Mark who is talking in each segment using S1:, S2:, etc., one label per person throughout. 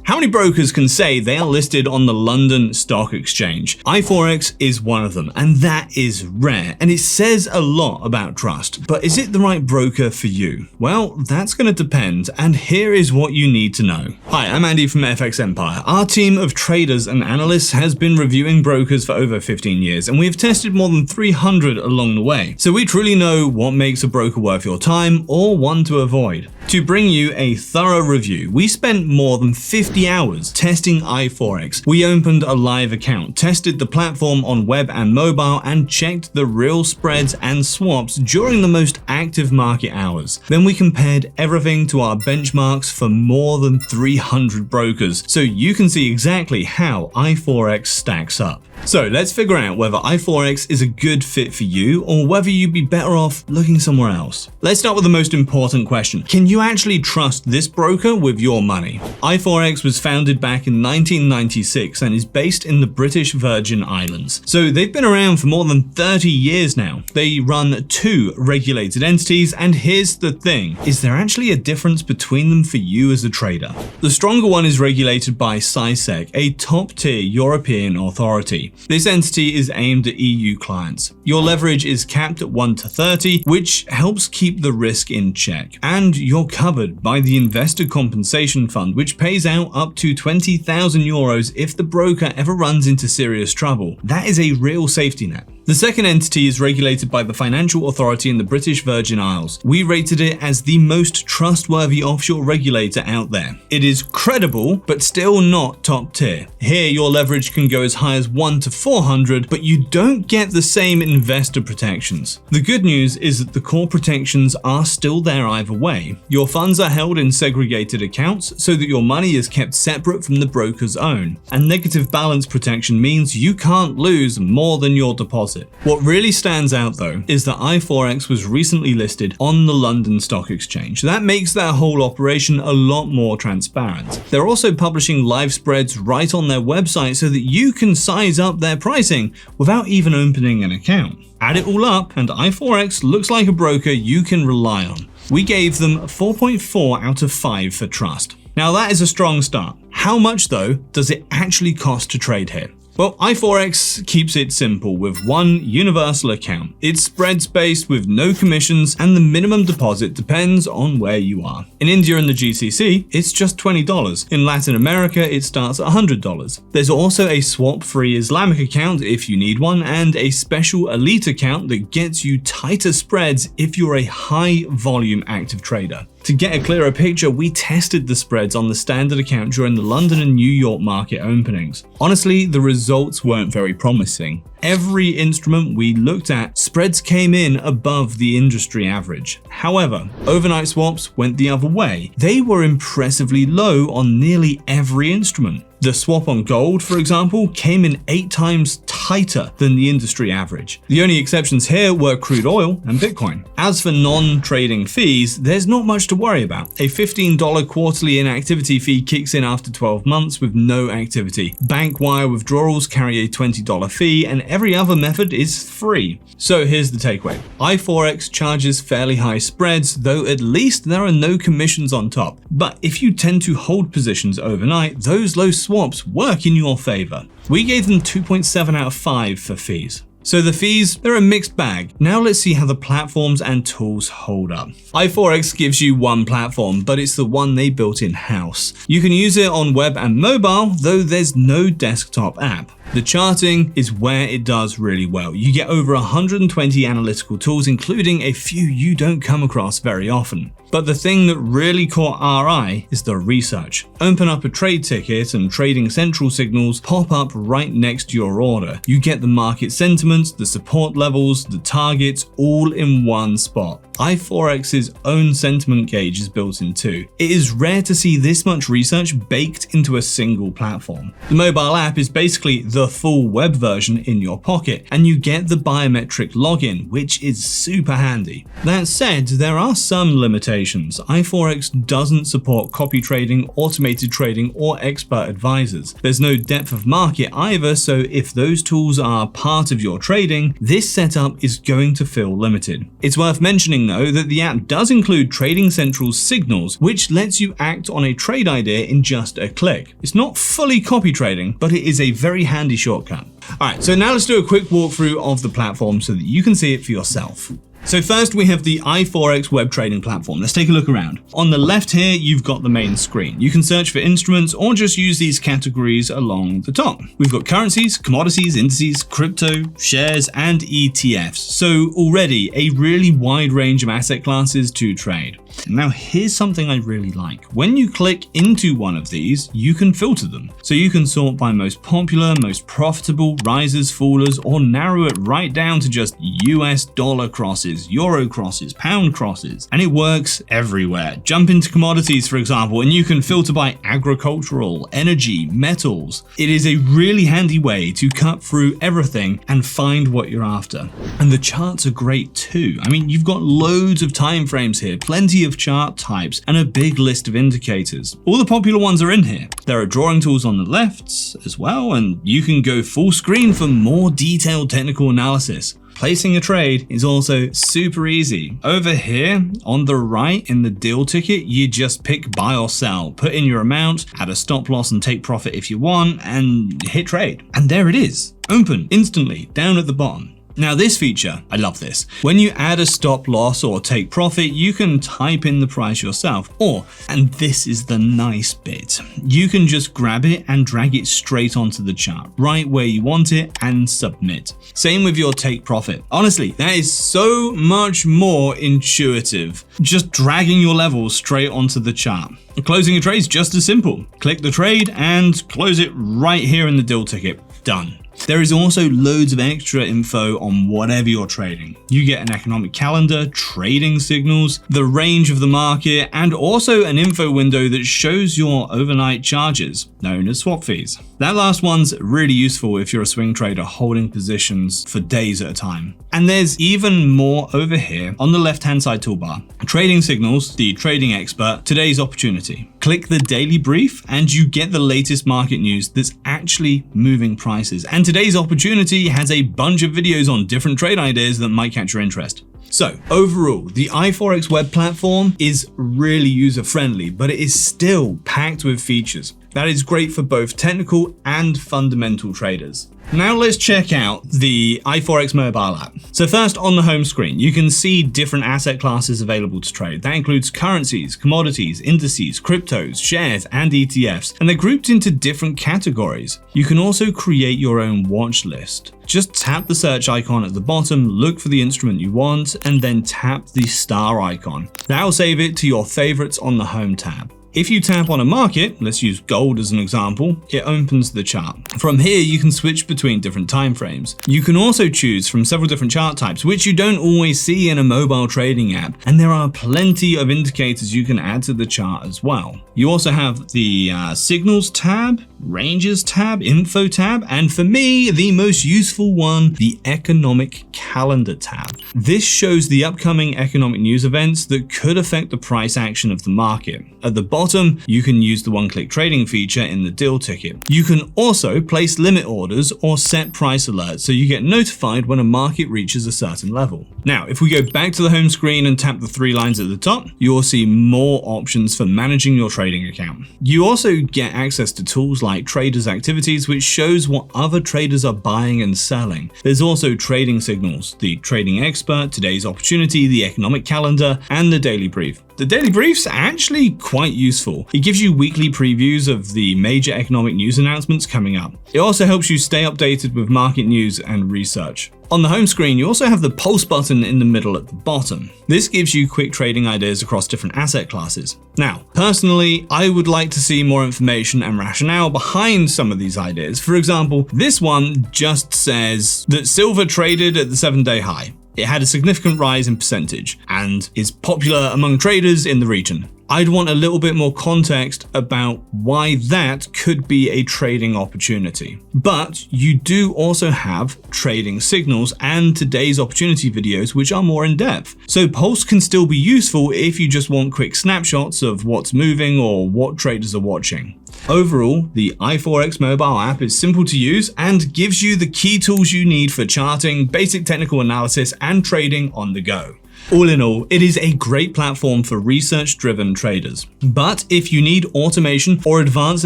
S1: How many brokers can say they are listed on the London Stock Exchange? iFOREX is one of them, and that is rare, and it says a lot about trust. But is it the right broker for you? Well, that's going to depend, and here is what you need to know. Hi, I'm Andy from FXEmpire. Our team of traders and analysts has been reviewing brokers for over 15 years, and we have tested more than 300 along the way. So we truly know what makes a broker worth your time or one to avoid. To bring you a thorough review, we spent more than 50 hours testing iFOREX. We opened a live account, tested the platform on web and mobile, and checked the real spreads and swaps during the most active market hours. Then we compared everything to our benchmarks for more than 300 brokers, so you can see exactly how iFOREX stacks up. So let's figure out whether iFOREX is a good fit for you or whether you'd be better off looking somewhere else. Let's start with the most important question. Can you actually trust this broker with your money? iFOREX was founded back in 1996 and is based in the British Virgin Islands. So they've been around for more than 30 years now. They run 2 regulated entities, and here's the thing. Is there actually a difference between them for you as a trader? The stronger one is regulated by CySEC, a top-tier European authority. This entity is aimed at EU clients. Your leverage is capped at 1 to 30, which helps keep the risk in check. And you're covered by the Investor Compensation Fund, which pays out up to 20,000 euros if the broker ever runs into serious trouble. That is a real safety net. The second entity is regulated by the Financial Authority in the British Virgin Isles. We rated it as the most trustworthy offshore regulator out there. It is credible, but still not top tier. Here, your leverage can go as high as 1 to 400, but you don't get the same investor protections. The good news is that the core protections are still there either way. Your funds are held in segregated accounts so that your money is kept separate from the broker's own. And negative balance protection means you can't lose more than your deposit. What really stands out though is that iFOREX was recently listed on the London Stock Exchange. That makes their whole operation a lot more transparent. They're also publishing live spreads right on their website so that you can size up their pricing without even opening an account. Add it all up and iFOREX looks like a broker you can rely on. We gave them 4.4 out of 5 for trust. Now that is a strong start. How much though does it actually cost to trade here? Well, iFOREX keeps it simple with one universal account. It's spreads-based with no commissions, and the minimum deposit depends on where you are. In India and the GCC, it's just $20. In Latin America, it starts at $100. There's also a swap-free Islamic account if you need one, and a special elite account that gets you tighter spreads if you're a high-volume active trader. To get a clearer picture, we tested the spreads on the standard account during the London and New York market openings. Honestly, the results weren't very promising. Every instrument we looked at, spreads came in above the industry average. However, overnight swaps went the other way. They were impressively low on nearly every instrument. The swap on gold, for example, came in 8 times tighter than the industry average. The only exceptions here were crude oil and Bitcoin. As for non-trading fees, there's not much to worry about. A $15 quarterly inactivity fee kicks in after 12 months with no activity. Bank wire withdrawals carry a $20 fee, and every other method is free. So here's the takeaway. iFOREX charges fairly high spreads, though at least there are no commissions on top. But if you tend to hold positions overnight, those low swaps work in your favor. We gave them 2.7 out of 5 for fees. So the fees, they're a mixed bag. Now let's see how the platforms and tools hold up. iFOREX gives you one platform, but it's the one they built in-house. You can use it on web and mobile, though there's no desktop app. The charting is where it does really well. You get over 120 analytical tools, including a few you don't come across very often. But the thing that really caught our eye is the research. Open up a trade ticket and Trading Central signals pop up right next to your order. You get the market sentiments, the support levels, the targets, all in one spot. iForex's own sentiment gauge is built in too. It is rare to see this much research baked into a single platform. The mobile app is basically the full web version in your pocket, and you get the biometric login, which is super handy. That said, there are some limitations. iFOREX doesn't support copy trading, automated trading, or expert advisors. There's no depth of market either, so if those tools are part of your trading, this setup is going to feel limited. It's worth mentioning interesting though that the app does include Trading Central's signals, which lets you act on a trade idea in just a click. It's not fully copy trading, but it is a very handy shortcut. Alright, so now let's do a quick walkthrough of the platform so that you can see it for yourself. So first we have the iFOREX web trading platform. Let's take a look around. On the left here, you've got the main screen. You can search for instruments or just use these categories along the top. We've got currencies, commodities, indices, crypto, shares, and ETFs. So already a really wide range of asset classes to trade. Now here's something I really like. When you click into one of these, you can filter them. So you can sort by most popular, most profitable, risers, fallers, or narrow it right down to just US dollar crosses, euro crosses, pound crosses, and it works everywhere. Jump into commodities, for example, and you can filter by agricultural, energy, metals. It is a really handy way to cut through everything and find what you're after. And the charts are great too. I mean, you've got loads of time frames here, plenty of chart types, and a big list of indicators. All the popular ones are in here. There are drawing tools on the left as well, and you can go full screen for more detailed technical analysis. Placing a trade is also super easy. Over here on the right in the deal ticket, you just pick buy or sell, put in your amount, add a stop loss and take profit if you want, and hit trade. And there it is, open instantly down at the bottom. Now this feature, I love this. When you add a stop loss or take profit, you can type in the price yourself. Or, and this is the nice bit, you can just grab it and drag it straight onto the chart, right where you want it, and submit. Same with your take profit. Honestly, that is so much more intuitive. Just dragging your levels straight onto the chart. Closing a trade is just as simple. Click the trade and close it right here in the deal ticket. Done. There is also loads of extra info on whatever you're trading. You get an economic calendar, trading signals, the range of the market, and also an info window that shows your overnight charges, known as swap fees. That last one's really useful if you're a swing trader holding positions for days at a time. And there's even more over here on the left-hand side toolbar. Trading signals, the trading expert, today's opportunity. Click the daily brief and you get the latest market news that's actually moving prices. And today's opportunity has a bunch of videos on different trade ideas that might catch your interest. So overall, the iFOREX web platform is really user-friendly, but it is still packed with features. That is great for both technical and fundamental traders. Now let's check out the iFOREX mobile app. So first on the home screen, you can see different asset classes available to trade. That includes currencies, commodities, indices, cryptos, shares, and ETFs, and they're grouped into different categories. You can also create your own watch list. Just tap the search icon at the bottom, look for the instrument you want, and then tap the star icon. That'll save it to your favorites on the home tab. If you tap on a market, let's use gold as an example, it opens the chart. From here, you can switch between different time frames. You can also choose from several different chart types, which you don't always see in a mobile trading app. And there are plenty of indicators you can add to the chart as well. You also have the signals tab, ranges tab, info tab, and for me, the most useful one, the economic calendar tab. This shows the upcoming economic news events that could affect the price action of the market. At the bottom, you can use the one-click trading feature in the deal ticket. You can also place limit orders or set price alerts so you get notified when a market reaches a certain level. Now, if we go back to the home screen and tap the three lines at the top, you'll see more options for managing your trading account. You also get access to tools like Traders Activities, which shows what other traders are buying and selling. There's also trading signals, the trading expert, today's opportunity, the economic calendar, and the daily brief. The daily brief's actually quite useful. It gives you weekly previews of the major economic news announcements coming up. It also helps you stay updated with market news and research. On the home screen, you also have the pulse button in the middle at the bottom. This gives you quick trading ideas across different asset classes. Now, personally, I would like to see more information and rationale behind some of these ideas. For example, this one just says that silver traded at the 7-day high. It had a significant rise in percentage and is popular among traders in the region. I'd want a little bit more context about why that could be a trading opportunity. But you do also have trading signals and today's opportunity videos, which are more in depth. So Pulse can still be useful if you just want quick snapshots of what's moving or what traders are watching. Overall, the iFOREX mobile app is simple to use and gives you the key tools you need for charting, basic technical analysis, and trading on the go. All in all, it is a great platform for research-driven traders. But if you need automation or advanced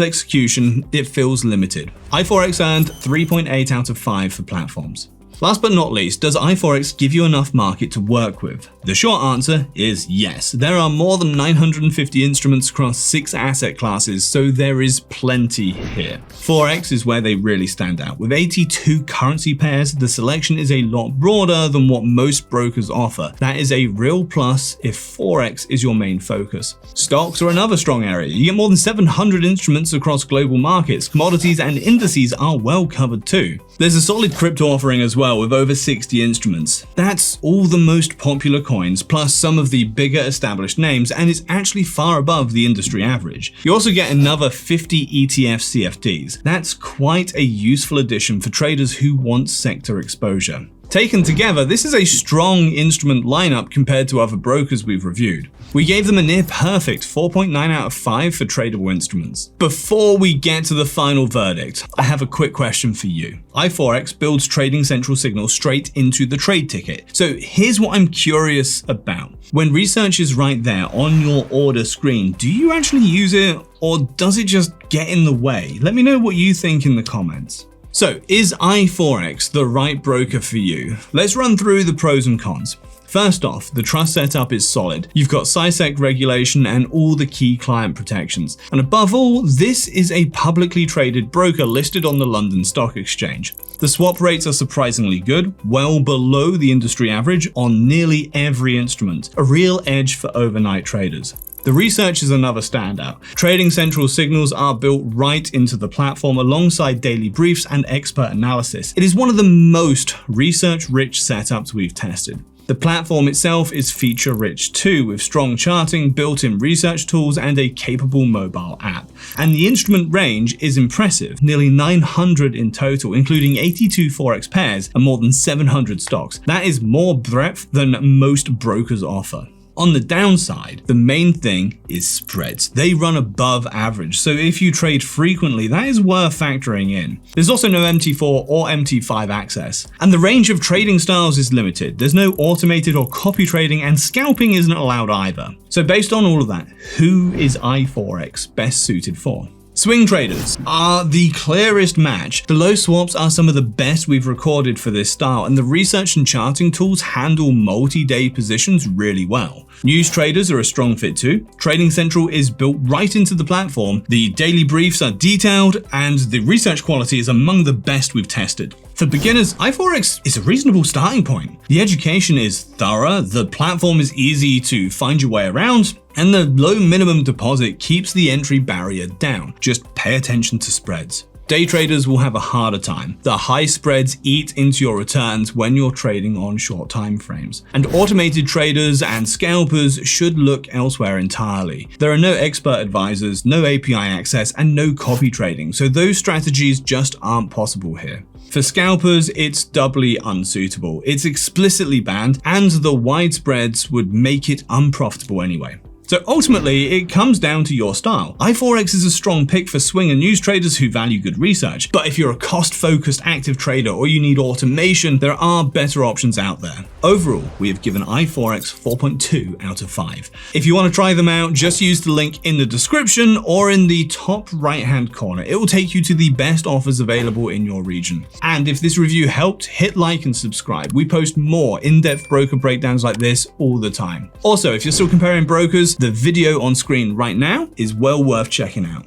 S1: execution, it feels limited. iFOREX earned 3.8 out of 5 for platforms. Last but not least, does iFOREX give you enough market to work with? The short answer is yes. There are more than 950 instruments across 6 asset classes, so there is plenty here. Forex is where they really stand out. With 82 currency pairs, the selection is a lot broader than what most brokers offer. That is a real plus if Forex is your main focus. Stocks are another strong area. You get more than 700 instruments across global markets. Commodities and indices are well covered too. There's a solid crypto offering as well, with over 60 instruments. That's all the most popular coins, plus some of the bigger established names, and it's actually far above the industry average. You also get another 50 ETF CFDs. That's quite a useful addition for traders who want sector exposure. Taken together, this is a strong instrument lineup compared to other brokers we've reviewed. We gave them a near perfect 4.9 out of 5 for tradable instruments. Before we get to the final verdict, I have a quick question for you. iFOREX builds Trading Central signals straight into the trade ticket. So here's what I'm curious about. When research is right there on your order screen, do you actually use it, or does it just get in the way? Let me know what you think in the comments. So, is iFOREX the right broker for you? Let's run through the pros and cons. First off, the trust setup is solid. You've got SISEC regulation and all the key client protections. And above all, this is a publicly traded broker listed on the London Stock Exchange. The swap rates are surprisingly good, well below the industry average on nearly every instrument, a real edge for overnight traders. The research is another standout. Trading Central signals are built right into the platform alongside daily briefs and expert analysis. It is one of the most research-rich setups we've tested. The platform itself is feature-rich too, with strong charting, built-in research tools, and a capable mobile app. And the instrument range is impressive, nearly 900 in total, including 82 Forex pairs and more than 700 stocks. That is more breadth than most brokers offer. On the downside, the main thing is spreads. They run above average, so if you trade frequently, that is worth factoring in. There's also no MT4 or MT5 access. And the range of trading styles is limited. There's no automated or copy trading, and scalping isn't allowed either. So based on all of that, who is iFOREX best suited for? Swing traders are the clearest match. The low swaps are some of the best we've recorded for this style, and the research and charting tools handle multi-day positions really well. News traders are a strong fit too. Trading Central is built right into the platform, the daily briefs are detailed, and the research quality is among the best we've tested. For beginners, iFOREX is a reasonable starting point. The education is thorough, the platform is easy to find your way around, and the low minimum deposit keeps the entry barrier down. Just pay attention to spreads. Day traders will have a harder time. The high spreads eat into your returns when you're trading on short time frames. And automated traders and scalpers should look elsewhere entirely. There are no expert advisors, no API access, and no copy trading, so those strategies just aren't possible here. For scalpers, it's doubly unsuitable. It's explicitly banned, and the wide spreads would make it unprofitable anyway. So ultimately, it comes down to your style. iFOREX is a strong pick for swing and news traders who value good research, but if you're a cost-focused active trader or you need automation, there are better options out there. Overall, we have given iFOREX 4.2 out of 5. If you want to try them out, just use the link in the description or in the top right-hand corner. It will take you to the best offers available in your region. And if this review helped, hit like and subscribe. We post more in-depth broker breakdowns like this all the time. Also, if you're still comparing brokers, the video on screen right now is well worth checking out.